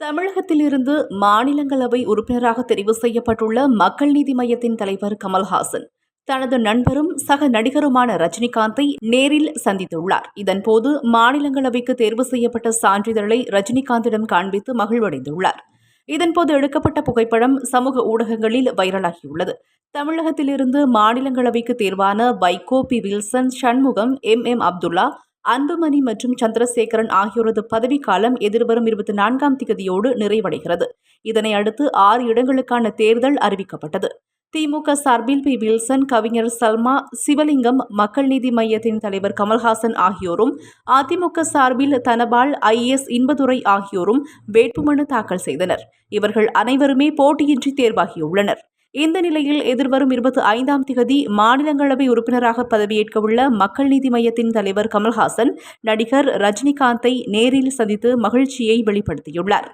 தமிழகத்திலிருந்து மாநிலங்களவை உறுப்பினராக தெரிவு செய்யப்பட்டுள்ள மக்கள் நீதி மய்யத்தின் தலைவர் கமல்ஹாசன் தனது நண்பரும் சக நடிகருமான ரஜினிகாந்தை நேரில் சந்தித்துள்ளார். இதன்போது மாநிலங்களவைக்கு தேர்வு செய்யப்பட்ட சான்றிதழை ரஜினிகாந்திடம் காண்பித்து மகிழ்வடைந்துள்ளார். இதன்போது எடுக்கப்பட்ட புகைப்படம் சமூக ஊடகங்களில் வைரலாகியுள்ளது. தமிழகத்திலிருந்து மாநிலங்களவைக்கு தேர்வான Vaiko, P. Wilson, Shanmugam, M. Abdullah, Anbumani மற்றும் சந்திரசேகரன் ஆகியோரது பதவிக்காலம் எதிர்வரும் 24ஆம் தேதியோடு நிறைவடைகிறது. இதனை அடுத்து 6 இடங்களுக்கான தேர்தல் அறிவிக்கப்பட்டது. திமுக சார்பில் பி. வில்சன், கவிஞர் சல்மா, சிவலிங்கம், மக்கள் நீதி மய்யத்தின் தலைவர் கமல்ஹாசன் ஆகியோரும், அதிமுக சார்பில் தனபால், IAS இன்பதுரை ஆகியோரும் வேட்புமனு தாக்கல் செய்தனர். இவர்கள் அனைவருமே போட்டியின்றி தேர்வாகியுள்ளனர். இந்த நிலையில் எதிர்வரும் 25ஆம் தேதி மாநிலங்களவை உறுப்பினராக பதவியேற்கவுள்ள மக்கள் நீதி மய்யத்தின் தலைவர் கமல்ஹாசன் நடிகர் ரஜினிகாந்தை நேரில் சந்தித்து மகிழ்ச்சியை வெளிப்படுத்தியுள்ளார்.